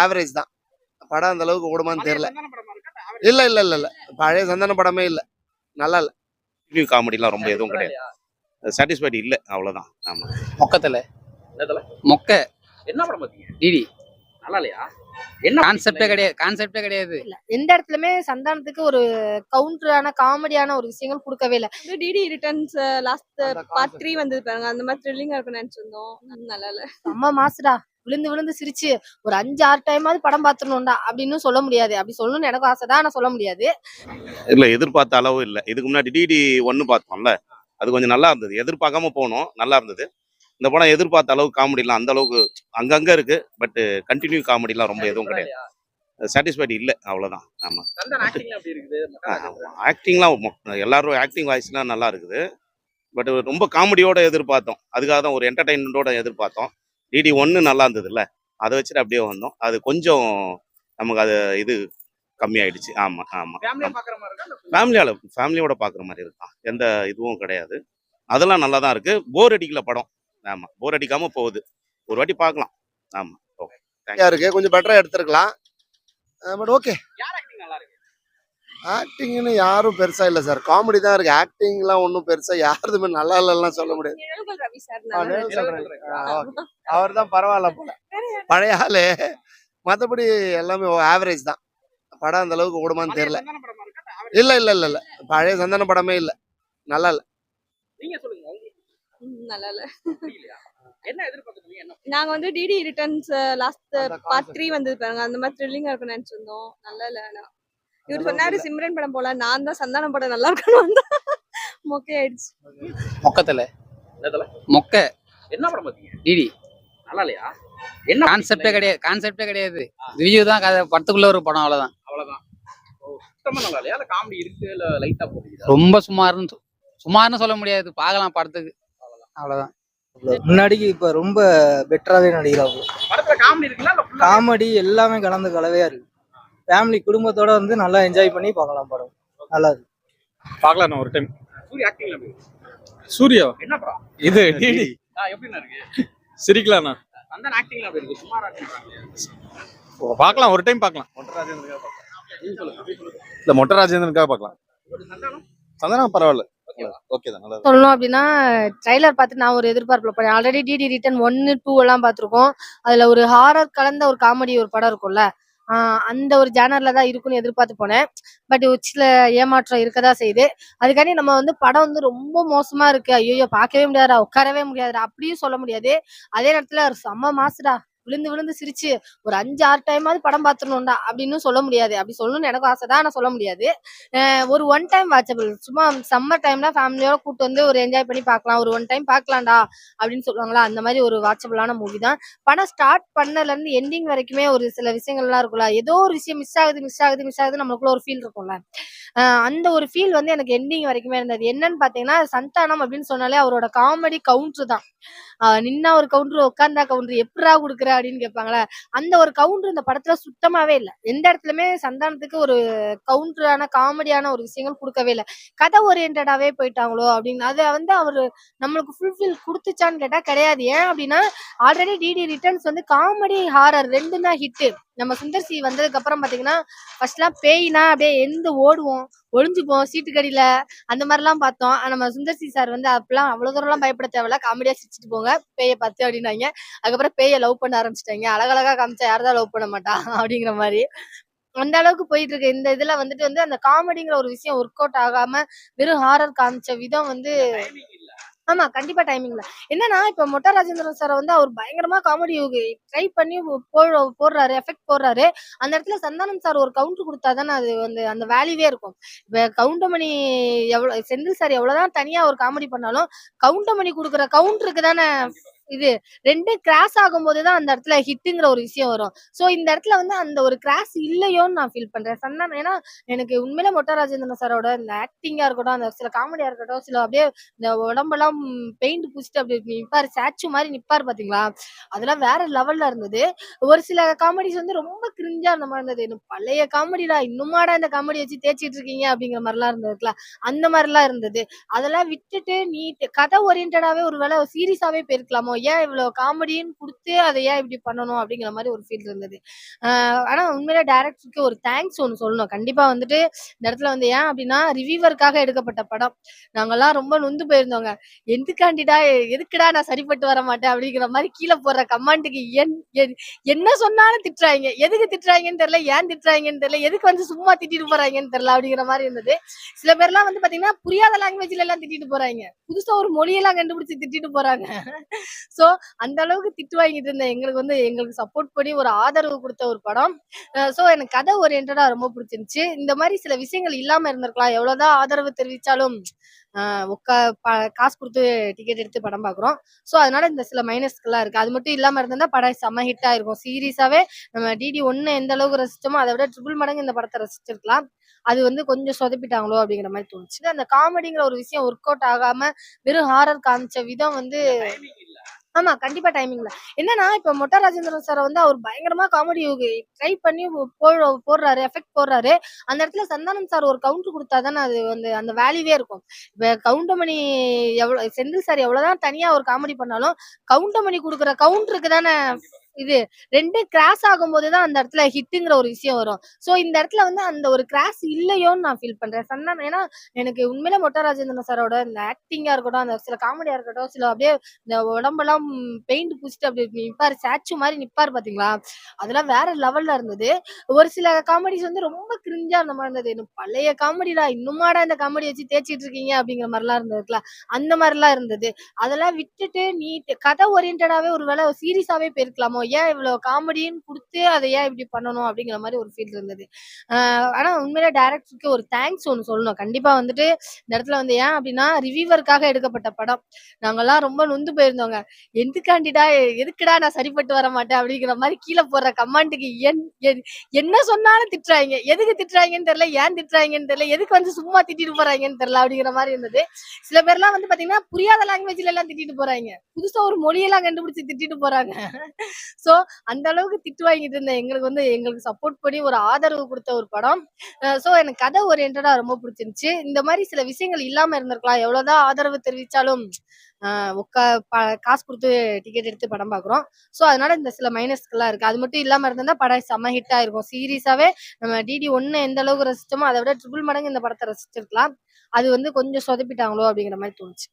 Average தான். படம் அந்த அளவுக்கு ஓடுமான்னு தெரியல. இல்ல இல்ல இல்ல இல்ல பழைய சந்தான படமே இல்ல, நல்லா இல்ல. நியூ காமெடிலாம் ரொம்ப எதுவும் கிடையாது. சாட்டிஸ்ஃபைடு இல்ல, அவ்வளவுதான். ஆமா. மொக்கத்துல மொக்க என்ன படம் பாத்தீங்க? டிடி நல்லா இல்லையா? என்ன கான்செப்டே கிடையாது. இல்ல எந்த இடத்துலயுமே சந்தானத்துக்கு ஒரு கவுண்டரான காமெடியான ஒரு விஷயங்கள் கொடுக்கவே இல்ல. டிடி ரிட்டர்ன்ஸ் லாஸ்ட் பார்ட் 3 வந்தது பாருங்க, அந்த மாதிரி த்ரில்லிங்கா இருக்கும்னு நினைச்சிருந்தோம். நல்லா இல்ல. செம்ம மாசுடா, விழுந்து விழுந்து சிரிச்சு ஒரு 5-6 டைமாவது படம் பாத்துடணும்டா அப்படின்னு சொல்ல முடியாது. அப்படி சொல்லணும்னு எனக்கு ஆசைதான், ஆனா சொல்ல முடியாது. இல்ல, எதிர்பார்த்த அளவு இல்ல. இதுக்கு முன்னாடி டிடி 1 பார்த்தோம்ல, அது கொஞ்சம் நல்லா இருந்தது. எதிர்பார்க்காம போனோம், நல்லா இருந்தது. இந்த படம் எதிர்பார்த்த அளவுக்கு காமெடிலாம் அந்த அளவுக்கு அங்கங்க இருக்கு. பட் கண்டினியூ காமெடிலாம் ரொம்ப எதுவும் கிடையாது. சாட்டிஸ்ஃபைடு இல்ல, அவ்வளவுதான். ஆமா. ஆக்டிங்லாம் எல்லாரும் ஆக்டிங் வாய்ஸ்லாம் நல்லா இருக்குது. பட் ரொம்ப காமெடியோட எதிர்பார்த்தோம். அதுக்காக தான் ஒரு என்டர்டைன்மெண்ட்டோட எதிர்பார்த்தோம். டிடி 1 நல்லா இருந்தது இல்ல, அதை வச்சுட்டு அப்படியே வந்தோம். அது கொஞ்சம் நமக்கு அது இது கம்மியாயிடுச்சு. ஆமா ஆமா. ஃபேமிலியோட பாக்குற மாதிரி இருக்கான், எந்த இதுவும் கிடையாது. அதெல்லாம் நல்லா தான் இருக்கு. போர் அடிக்கல படம். ஆமா, போர் அடிக்காம போகுது. ஒரு வாட்டி பார்க்கலாம். ஆமா, ஓகே. இருக்கு, கொஞ்சம் பெட்டரா எடுத்திருக்கலாம். But okay. ஆக்டிங்னு யாரும் பெருசா இல்ல சார், காமெடி தான் இருக்கு. ஆக்டிங்லாம் ஒன்றும் பெருசா யாருதுமே நல்லா இல்லைன்னா சொல்ல முடியாது. நிழல்கள் ரவி சார் அவர் தான் பரவாயில்ல போல, பழைய ஆளு. மற்றபடி எல்லாமே ஆவரேஜ் தான். படம் அந்த அளவுக்கு ஓடுமான்னு தெரியல. இல்ல இல்ல இல்ல இல்ல பழைய சந்தான படமே இல்ல, நல்லா இல்ல. நல்லா இல்ல. என்ன எதிர்பார்த்தீங்க? நாங்க வந்து டிடி ரிட்டர்ன்ஸ் லாஸ்ட் பார்ட் 3 வந்தது பாருங்க, அந்த மாதிரி த்ரில்லிங்கா இருக்கும்னு நினைச்சிருந்தோம். நல்லா இல்ல. இவர் சொன்னாரு சிம்ரன் படம் போல, நான் தான் சந்தானம் படம் நல்லா இருக்குன்னு வந்தா மொக்கை ஆயிடுச்சு. மொக்கத்துல மொக்க என்ன படம் பாத்தீங்க? டிடி நல்லா இல்லையா? என்ன கான்செப்டே கிடையாது. ரிவ்யூ தான் படத்துக்குள்ள ஒரு படம், அவ்வளவுதான். சுத்தமா நல்லா இல்லையா? அந்த காமெடி இருக்கு இல்ல லைட்டா போடுறீங்க? ரொம்ப சுமார்னு சொல்ல முடியாது. பார்க்கலாம் படத்துக்கு, அவ்வளவுதான். முன்னாடிக்கு இப்ப ரொம்ப பெட்டராவே நடிக்கிறாங்க. படத்துல காமெடி இருக்குல்ல, காமெடி எல்லாமே கலந்து கலவையா இருக்கு. ஃபேமிலி குடும்பத்தோட வந்து நல்லா என்ஜாய் பண்ணி பார்க்கலாம் படம். நல்லா இருக்கு, பார்க்கலாம் ஒரு டைம். சூர்யா ஆக்டிங்ல எப்படி? சூர்யா என்ன படம் இது? டிடி எப்படின்னா இருக்கு? சிரிக்கலாம்ண்ணா. அந்த ஆக்டிங்ல எப்படி இருக்கு? சுமாரா இருக்கு. பார்க்கலாம், ஒரு டைம் பார்க்கலாம். இல்ல, மொட்டை ராஜேந்திரனுக்காக பார்க்கலாம். சந்தானம் பரவாயில்ல, ஓகே தான், நல்லா சொல்லணும் அப்படின்னா ட்ரைலர் பார்த்து நான் ஒரு எதிர்பார்ப்புல போனேன். ஆல்ரெடி டிடி ரிட்டர்ன் 1, 2 எல்லாம் பார்த்துருக்கோம். அதுல ஒரு ஹாரர் கலந்த ஒரு காமெடி ஒரு படம் இருக்கும்ல, அந்த ஒரு ஜேனர்ல தான் இருக்குன்னு எதிர்பார்த்து போனேன். பட் சில ஏமாற்றம் இருக்கதான் செய்யுது. அதுக்காண்டி நம்ம வந்து படம் வந்து ரொம்ப மோசமா இருக்கு, ஐயோ பார்க்கவே முடியாதுடா, உட்காரவே முடியாதுடா அப்படியும் சொல்ல முடியாது. அதே நேரத்துல செம்ம மாசுடா, விழுந்து விழுந்து சிரிச்சு ஒரு 5-6 டைமாவது படம் பாத்துடணும்டா அப்படின்னு சொல்ல முடியாது. அப்படி சொல்லணும்னு எனக்கு ஆசைதான், ஆனா சொல்ல முடியாது. ஒரு 1 டைம் வாட்சபிள், சும்மா சம்மர் டைம்ல ஃபேமிலியோட கூட்டு வந்து ஒரு என்ஜாய் பண்ணி பார்க்கலாம், ஒரு 1 டைம் பார்க்கலாம்டா அப்படின்னு சொல்லுவாங்களா, அந்த மாதிரி ஒரு வாட்சபிளான மூவி தான். படம் ஸ்டார்ட் பண்ணல இருந்து எண்டிங் வரைக்குமே ஒரு சில விஷயங்கள்லாம் இருக்கும்ல, ஏதோ ஒரு விஷயம் மிஸ் ஆகுது நம்மளுக்குள்ள ஒரு ஃபீல் இருக்கும்ல, அந்த ஒரு ஃபீல் வந்து எனக்கு எண்டிங் வரைக்குமே இருந்தது. என்னன்னு பாத்தீங்கன்னா, சந்தானம் அப்படின்னு சொன்னாலே அவரோட காமெடி கவுண்டர் தான். நின்னா ஒரு கவுண்டர், உட்கார்ந்தா கவுண்டர், எப்படா கொடுக்குற அப்படின்னு கேட்பாங்களே, அந்த ஒரு கவுண்டர் இந்த படத்துல சுத்தமாவே இல்ல. எந்த இடத்துலயுமே சந்தானத்துக்கு ஒரு கவுண்டரான காமெடியான ஒரு விஷயங்கள் கொடுக்கவே இல்லை. கதை ஓரியன்டாவே போயிட்டாங்களோ அப்படின்னு. அதை வந்து அவரு நம்மளுக்கு ஃபுல்ஃபில் கொடுத்துச்சான்னு கேட்டா கிடையாது. ஏன் அப்படின்னா ஆல்ரெடி டிடி ரிட்டர்ன்ஸ் வந்து காமெடி ஹாரர் 2 தான் ஹிட்டு. நம்ம சுந்தர் சி வந்ததுக்கு அப்புறம் பாத்தீங்கன்னா ஃபர்ஸ்ட்லாம் பேய்னா அப்படியே எந்த ஓடுவோம், ஒளிஞ்சுப்போம் சீட்டு கடியில, அந்த மாதிரிலாம் பார்த்தோம். நம்ம சுந்தர் சி சார் வந்து அப்பெல்லாம் அவ்வளவு தூரம் எல்லாம் பயப்பட தேவையில்ல, காமெடியா சிரிச்சுட்டு போங்க பேயை பார்த்து அப்படின்னாங்க. அதுக்கப்புறம் பேயை லவ் பண்ண ஆரம்பிச்சிட்டாங்க. அழகழகா காமிச்சா யாரதான் லவ் பண்ண மாட்டா அப்படிங்கிற மாதிரி அந்த அளவுக்கு போயிட்டு இருக்கு. இந்த இதுல வந்து அந்த காமெடிங்கிற ஒரு விஷயம் ஒர்க் அவுட் ஆகாம வெறும் ஹாரர் காமிச்ச விதம் வந்து, ஆமா கண்டிப்பா டைமிங்ல என்னன்னா, இப்ப மொட்டை ராஜேந்திரன் சார் வந்து அவர் பயங்கரமா காமெடி ட்ரை பண்ணி போடுறாரு, எஃபெக்ட் போடுறாரு. அந்த இடத்துல சந்தானம் சார் ஒரு கவுண்டர் கொடுத்தாதானே அது வந்து அந்த வேல்யூவே இருக்கும். இப்ப கவுண்டமணி செந்தில் சார் எவ்வளவுதான் தனியா ஒரு காமெடி பண்ணாலும் கவுண்டமணி கொடுக்குற கவுண்டருக்கு தானே இது 2 கிராஸ் ஆகும்போதுதான் அந்த இடத்துல ஹிட்டுங்கிற ஒரு விஷயம் வரும். சோ இந்த இடத்துல வந்து அந்த ஒரு கிராஸ் இல்லையோன்னு நான் ஃபீல் பண்றேன். சந்தானம் ஏன்னா எனக்கு உண்மையிலே மொட்டை ராஜேந்திரன் சாரோட இந்த ஆக்டிங்கா இருக்கட்டும், அந்த சில காமெடியா இருக்கட்டும், சில அப்படியே இந்த உடம்பெல்லாம் பெயிண்ட் பூசிட்டு அப்படி நிப்பாரு, ஸ்டாச்சு மாதிரி நிப்பாரு பாத்தீங்களா, அதெல்லாம் வேற லெவல்ல இருந்தது. ஒரு சில காமெடிஸ் வந்து ரொம்ப கிரிஞ்சா அந்த மாதிரி இருந்தது. எனக்கு பழைய காமெடிடா, இன்னுமாடா இந்த காமெடி வச்சு தேய்ச்சிட்டு இருக்கீங்க அப்படிங்கிற மாதிரிலாம் இருந்ததுல, அந்த மாதிரிலாம் இருந்தது. அதெல்லாம் விட்டுட்டு நீ கதை ஓரியன்டாவே ஒரு வேலை சீரியஸாவே போயிருக்கலாமோ, ஏன் இவ்வளவு காமெடின்னு கொடுத்து அதை ஏன் இப்படி பண்ணணும் அப்படிங்கிற மாதிரி ஒரு ஃபீல் இருந்தது. ஆனா உண்மையிலே டைரக்டருக்கு ஒரு தேங்க்ஸ் ஒன்று சொல்லணும். கண்டிப்பா வந்துட்டு இந்த இடத்துல வந்து ஏன் அப்படின்னா ரிவ்யூவருக்காக எடுக்கப்பட்ட படம். நாங்கெல்லாம் ரொம்ப நொந்து போயிருந்தோங்க. எதுக்காண்டிடா எதுக்குடா நான் சரிப்பட்டு வர மாட்டேன் அப்படிங்கிற மாதிரி கீழே போடுற கமெண்ட்டுக்கு என்ன சொன்னாலும் திட்டுறாங்க. எதுக்கு திட்டுறாங்கன்னு தெரியல, ஏன் திட்டுறாங்கன்னு தெரியல, எதுக்கு வந்து சும்மா திட்டிட்டு போறாங்கன்னு தெரியல அப்படிங்கிற மாதிரி இருந்தது. சில பேர்லாம் வந்து பாத்தீங்கன்னா புரியாத லாங்குவேஜ்ல எல்லாம் திட்டிட்டு போறாங்க. புதுசா ஒரு மொழியெல்லாம் கண்டுபிடிச்சு திட்டிட்டு போறாங்க. சோ அந்த அளவுக்கு திட்டு வாங்கிட்டு இருந்த எங்களுக்கு வந்து எங்களுக்கு சப்போர்ட் பண்ணி ஒரு ஆதரவு கொடுத்த ஒரு படம். சோ எனக்கு கதை ஓரியன்டா ரொம்ப பிடிச்சிருந்துச்சு. இந்த மாதிரி சில விஷயங்கள் இல்லாம இருந்திருக்கலாம். எவ்வளவுதான் ஆதரவு தெரிவிச்சாலும் உக்கா காசு கொடுத்து டிக்கெட் எடுத்து படம் பாக்குறோம். சோ அதனால இந்த சில மைனஸ்கள்லாம் இருக்கு. அது மட்டும் இல்லாம இருந்தா படம் செம்ம ஹிட் ஆயிருக்கும். சீரியஸாவே நம்ம டிடி 1 எந்த அளவுக்கு ரசிச்சோமோ அதை விட ட்ரிபிள் மடங்கு இந்த படத்தை ரசிச்சிருக்கலாம். அது வந்து கொஞ்சம் சொதப்பிட்டாங்களோ அப்படிங்கிற மாதிரி தோணுச்சு. அந்த காமெடிங்கிற ஒரு விஷயம் ஒர்க் அவுட் ஆகாம வெறும் ஹாரர் காமிச்ச விதம் வந்து ஆமா. கண்டிப்பா டைமிங் இல்ல. என்னன்னா, இப்ப மொட்ட ராஜேந்திரன் சார வந்து அவர் பயங்கரமா காமெடி ட்ரை பண்ணி போடுறாரு, எஃபெக்ட் போடுறாரு. அந்த இடத்துல சந்தானம் சார் ஒரு கவுண்டர் குடுத்தா தானே அது வந்து அந்த வேல்யூவே இருக்கும். இப்ப கவுண்டமணி செந்தில் சார் எவ்வளவுதான் தனியா ஒரு காமெடி பண்ணாலும், கவுண்டமணி குடுக்குற கவுண்டருக்கு தானே இது 2 கிராஸ் ஆகும்போது தான் அந்த இடத்துல ஹிட்டுங்கிற ஒரு விஷயம் வரும். சோ இந்த இடத்துல வந்து அந்த ஒரு கிராஸ் இல்லையோன்னு நான் ஃபீல் பண்றேன். ஏன்னா எனக்கு உண்மையிலே மொட்ட ராஜேந்திரன் சாரோட இந்த ஆக்டிங்கா இருக்கட்டும், அந்த சில காமெடியா இருக்கட்டும், சில அப்படியே இந்த உடம்பெல்லாம் பெயிண்ட் பூசிட்டு அப்படி நிப்பாரு. ஸ்டாச்சு மாதிரி நிப்பாரு பாத்தீங்களா? அதெல்லாம் வேற லெவல்ல இருந்தது. ஒரு சில காமெடிஸ் வந்து ரொம்ப கிரிஞ்சா இருந்த மாதிரி இருந்தது. எனக்கு பழைய காமெடிடா, இன்னுமாடா இந்த காமெடி வச்சு தேய்ச்சிட்டு இருக்கீங்க அப்படிங்கிற மாதிரிலாம் இருந்ததுல. அந்த மாதிரிலாம் இருந்தது. அதெல்லாம் விட்டுட்டு கதை ஓரியன்டாவே ஒரு வேளை சீரியஸாவே போயிருக்கலாமோ? ஏன் இவ்வளவு காமெடின்னு கொடுத்து அதை ஏன் இப்படி பண்ணணும் அப்படிங்கிற மாதிரி ஒரு ஃபீல் இருந்தது. ஆனா உண்மையிலே டைரக்டருக்கு ஒரு தேங்க்ஸ் ஒன்று சொல்லணும். கண்டிப்பா வந்துட்டு இந்த இடத்துல வந்து ஏன் அப்படின்னா ரிவ்யூவருக்காக எடுக்கப்பட்ட படம். நாங்கெல்லாம் ரொம்ப நொந்து போயிருந்தோங்க. எதுக்குடா நான் சரிப்பட்டு வர மாட்டேன் அப்படிங்கிற மாதிரி கீழே போடுற கமெண்ட்டுக்கு என்ன சொன்னாலும் திட்டுறாங்க. எதுக்கு திட்டுறாங்கன்னு தெரியல, ஏன் திட்டுறாங்கன்னு தெரியல, எதுக்கு வந்து சும்மா திட்டிட்டு போறாங்கன்னு தெரியல அப்படிங்கிற மாதிரி இருந்தது. சில பேர்லாம் வந்து பாத்தீங்கன்னா புரியாத லாங்குவேஜ்ல எல்லாம் திட்டிட்டு போறாங்க. புதுசா ஒரு மொழியெல்லாம் கண்டுபிடிச்சு திட்டிட்டு போறாங்க. சோ அந்த அளவுக்கு திட்டு வாங்கிட்டு இருந்த எங்களுக்கு வந்து எங்களுக்கு சப்போர்ட் பண்ணி ஒரு ஆதரவு கொடுத்த ஒரு படம். சோ எனக்கு கதை ஓரியன்டா ரொம்ப பிடிச்சிருந்துச்சு. இந்த மாதிரி சில விஷயங்கள் இல்லாம இருந்திருக்கலாம். எவ்வளவுதான் ஆதரவு தெரிவிச்சாலும் காசு கொடுத்து டிக்கெட் எடுத்து படம் பாக்குறோம். சோ அதனால இந்த சில மைனஸ்கள்லாம் இருக்கு. அது மட்டும் இல்லாம இருந்தா படம் செம்ம ஹிட் ஆயிருக்கும். சீரியஸாவே நம்ம டிடி 1 எந்த அளவுக்கு ரசிச்சோமோ அதை விட ட்ரிபிள் மடங்கு இந்த படத்தை ரசிச்சிருக்கலாம். அது வந்து கொஞ்சம் சொதப்பிட்டாங்களோ அப்படிங்கிற மாதிரி தோணுச்சு.